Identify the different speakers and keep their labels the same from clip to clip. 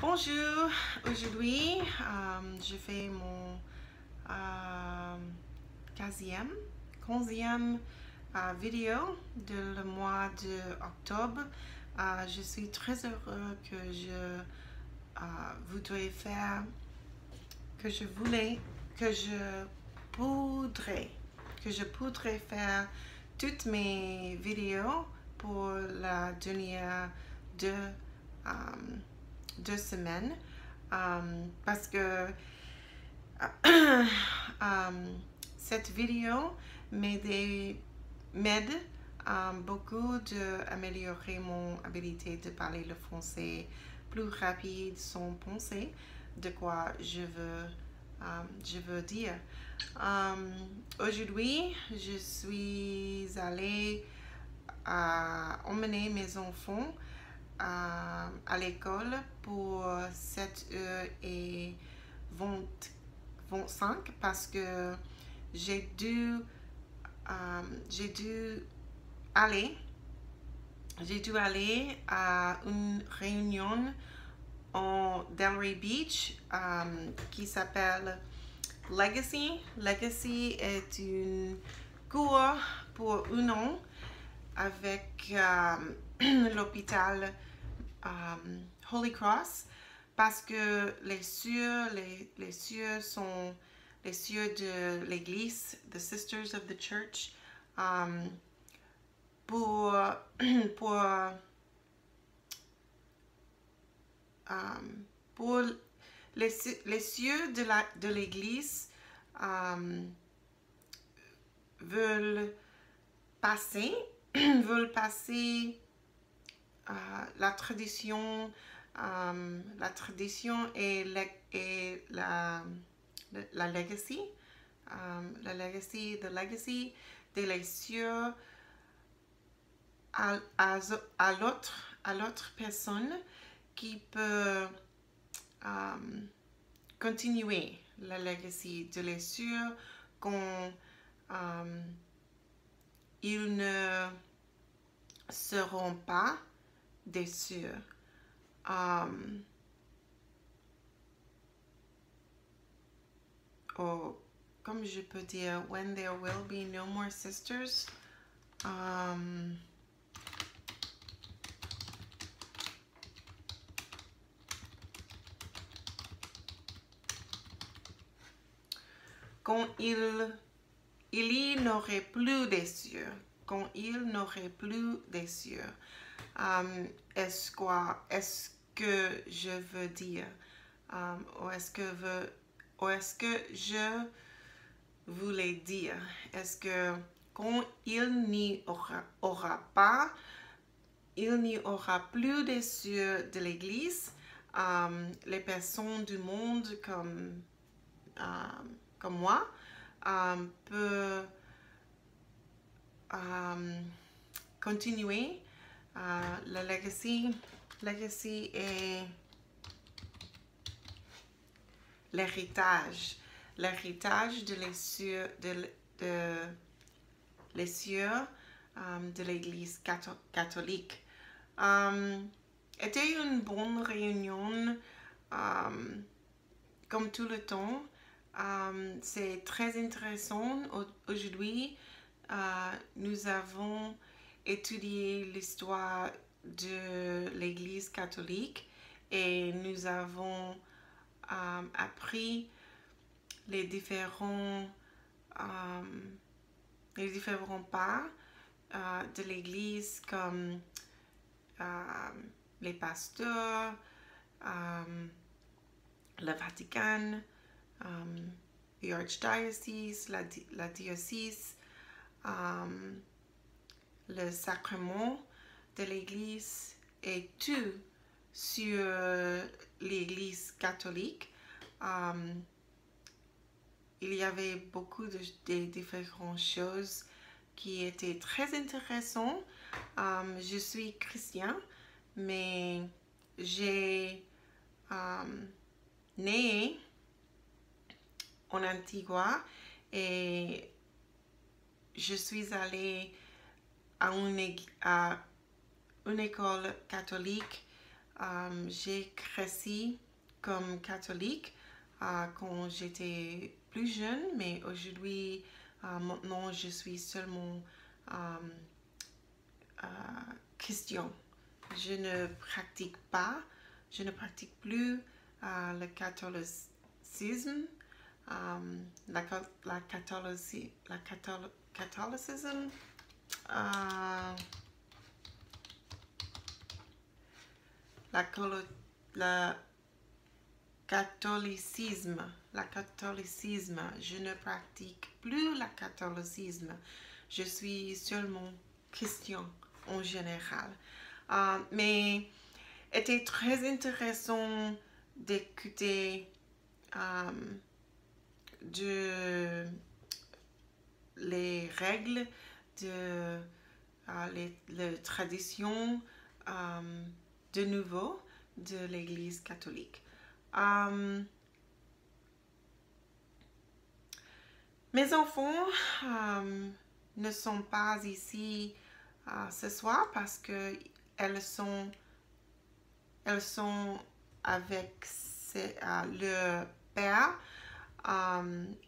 Speaker 1: Bonjour, aujourd'hui je fais mon 15e vidéo de le mois d'octobre. Je suis très heureux que je voudrais faire, que je voulais, que je voudrais, que je pourrais faire toutes mes vidéos pour la dernière deux, euh, 2 semaines parce que cette vidéo m'aide beaucoup d'améliorer mon habilité de parler le français plus rapide sans penser de quoi je veux dire. Aujourd'hui, je suis allée emmener mes enfants à l'école pour 7h25 parce que j'ai dû aller à une réunion en Delray Beach qui s'appelle Legacy. Legacy est une cours pour 1 an avec l'hôpital Holy Cross parce que les sœurs sont les sœurs de l'église, the Sisters of the Church, pour les sœurs de l'église veulent passer la tradition et la legacy, the legacy de les sœurs à l'autre personne qui peut continuer la legacy de les sœurs quand ils ne seront pas des sœurs. Comme je peux dire, when there will be no more sisters. Quand il y n'aurait plus des sœurs. Quand il n'aurait plus des sœurs. Est-ce que je veux dire? Ou est-ce que je voulais dire? Est-ce que quand il n'y aura plus des sœurs de l'église, les personnes du monde comme moi peut continuer la legacy est l'héritage de les sœurs de l'église catholique. Était une bonne réunion comme tout le temps. C'est très intéressant. Aujourd'hui, nous avons étudié l'histoire de l'Église catholique et nous avons appris les différents pas de l'Église comme les pasteurs, le Vatican, the Archdiocese, la diocèse, le sacrement de l'Église et tout sur l'Église catholique. Il y avait beaucoup de différentes choses qui étaient très intéressantes. Je suis chrétien, mais j'ai né en Antigua et je suis allée à une école catholique J'ai cresci comme catholique quand j'étais plus jeune, mais aujourd'hui, maintenant, je suis seulement chrétien. Je ne pratique pas, je ne pratique plus le catholicisme. Catholicisme, la catholicisme, je ne pratique plus le catholicisme. Je suis seulement chrétien en général. Mais était très intéressant d'écouter les règles de les traditions de nouveau de l'Église catholique. Mes enfants ne sont pas ici ce soir parce que elles sont avec leur père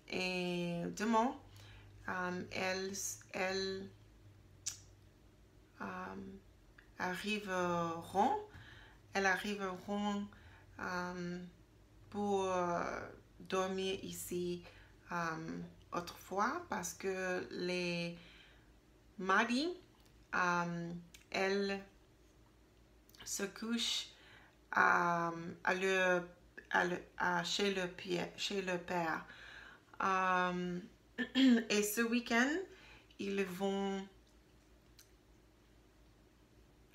Speaker 1: et demain elles arriveront pour dormir ici autrefois parce que les mardis elles se couchent chez le père. Et ce week-end, ils vont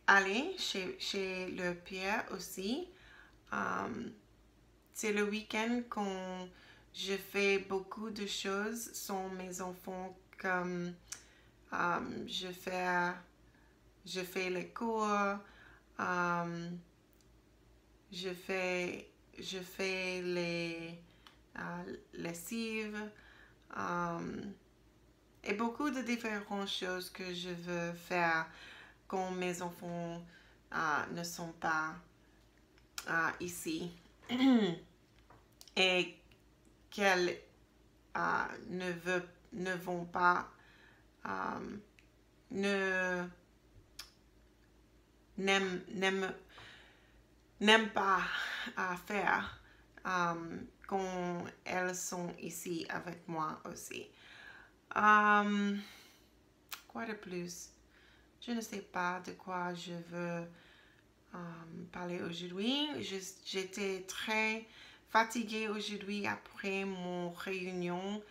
Speaker 1: aller chez le père aussi. C'est le week-end quand je fais beaucoup de choses sans mes enfants, comme je fais les cours, je fais les lessives et beaucoup de différentes choses que je veux faire quand mes enfants ne sont pas ici et qu'elles ne vont pas n'aiment pas faire quand elles sont ici avec moi aussi. Quoi de plus? Je ne sais pas de quoi je veux parler aujourd'hui. J'étais très fatiguée aujourd'hui après mon réunion,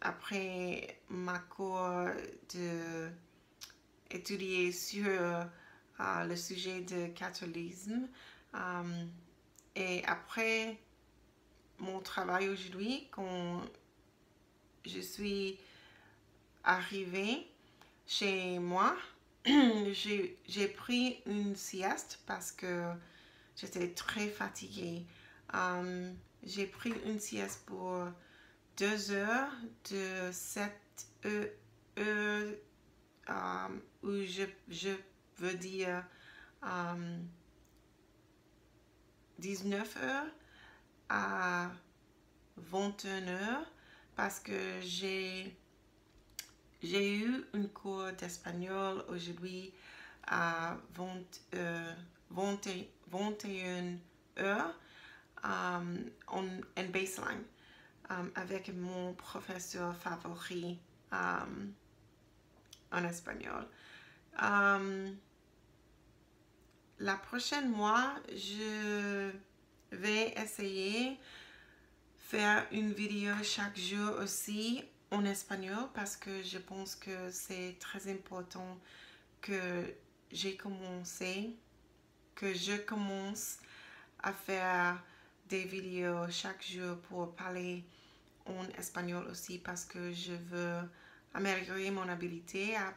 Speaker 1: après ma cours d'étudier sur le sujet de catholicisme. Et après mon travail aujourd'hui, quand je suis arrivée chez moi, j'ai pris une sieste parce que j'étais très fatiguée. J'ai pris une sieste pour 2 heures, de 7 heures, ou je veux dire 19 heures à 21 heures parce que j'ai eu une cours d'espagnol aujourd'hui à 21 heures en baseline avec mon professeur favori en espagnol. La prochaine mois, je vais essayer faire une vidéo chaque jour aussi en espagnol parce que je pense que c'est très important que je commence à faire des vidéos chaque jour pour parler en espagnol aussi parce que je veux améliorer mon habilité à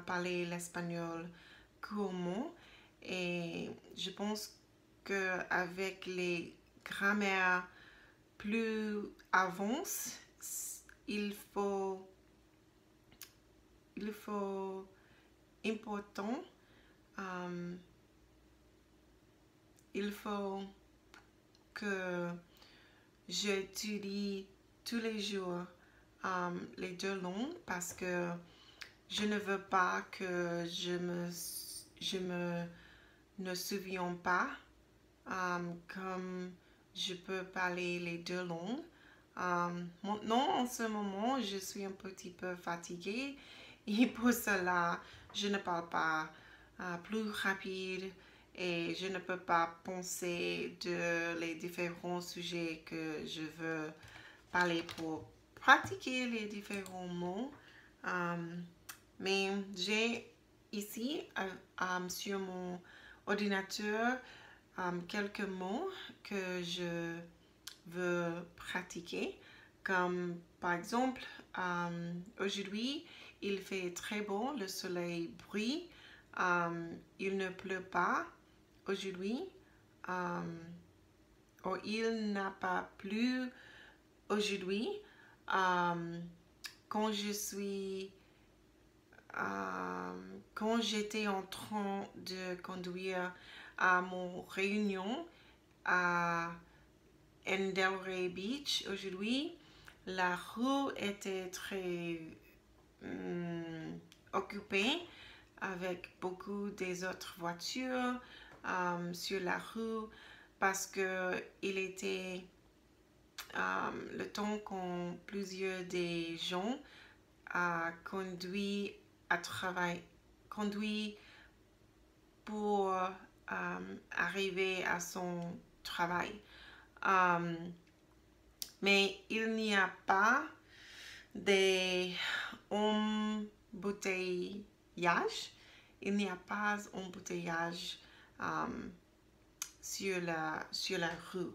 Speaker 1: parler l'espagnol couramment. Et je pense qu'avec les grammaires plus avancées, il faut important il faut que j'étudie tous les jours les deux langues parce que je ne veux pas que je ne souviens pas comme je peux parler les deux langues. Maintenant, en ce moment, je suis un petit peu fatiguée et pour cela, je ne parle pas plus rapide et je ne peux pas penser de les différents sujets que je veux parler pour pratiquer les différents mots. Mais j'ai ici sur mon ordinateur quelques mots que je veux pratiquer. Comme par exemple, aujourd'hui, il fait très beau, le soleil brille, il ne pleut pas aujourd'hui, ou il n'a pas plu aujourd'hui. Quand quand j'étais en train de conduire à mon réunion à Delray Beach aujourd'hui, la rue était très occupée avec beaucoup des autres voitures sur la rue parce que il était le temps quand plusieurs des gens conduit à travail, conduit pour arriver à son travail. Mais il n'y a pas d'embouteillage. Il n'y a pas d'embouteillage sur la rue.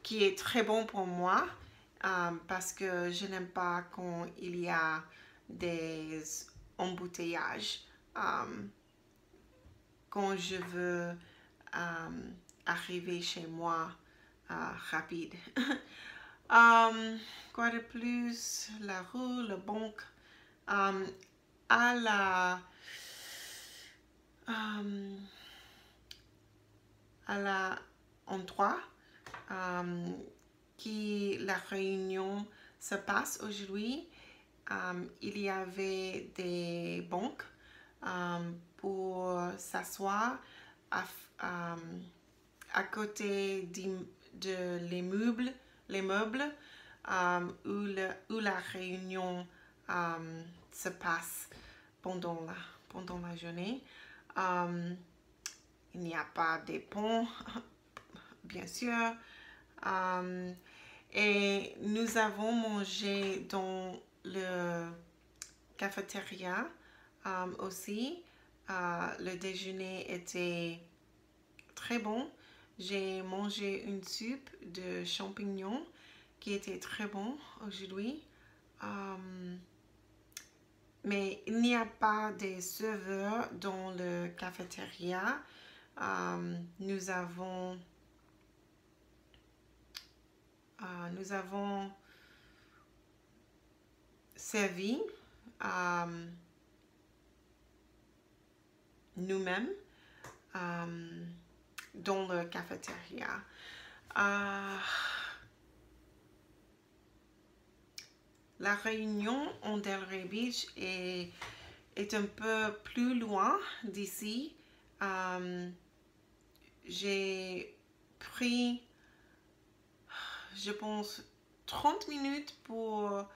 Speaker 1: Qui est très bon pour moi parce que je n'aime pas quand il y a des embouteillages quand je veux arriver chez moi rapide. Quoi de plus? La rue, le banque, à la endroit qui la réunion se passe aujourd'hui, il y avait des banques pour s'asseoir à côté de les meubles où la réunion se passe pendant la journée. Il n'y a pas de ponts, bien sûr. Et nous avons mangé dans le cafétéria aussi. Le déjeuner était très bon. J'ai mangé une soupe de champignons qui était très bon aujourd'hui. Mais il n'y a pas de serveurs dans le cafétéria. Nous avons servi nous-mêmes dans le cafétéria. La réunion en Delray Beach est un peu plus loin d'ici. J'ai pris, je pense, 30 minutes pour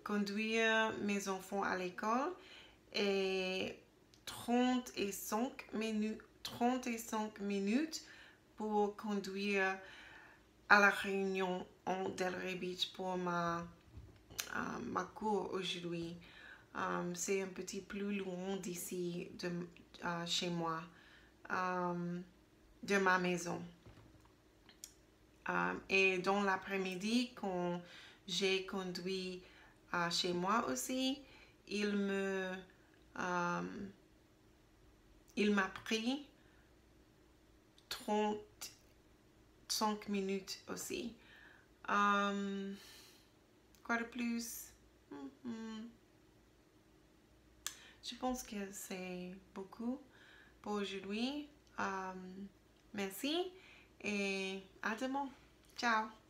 Speaker 1: conduire mes enfants à l'école et 35 minutes pour conduire à la réunion en Delray Beach pour ma cour aujourd'hui. C'est un petit peu loin d'ici, chez moi, de ma maison. Et dans l'après-midi, quand j'ai conduit chez moi aussi, il m'a pris 35 minutes aussi. Quoi de plus? Je pense que c'est beaucoup pour aujourd'hui. Merci et à demain. Ciao!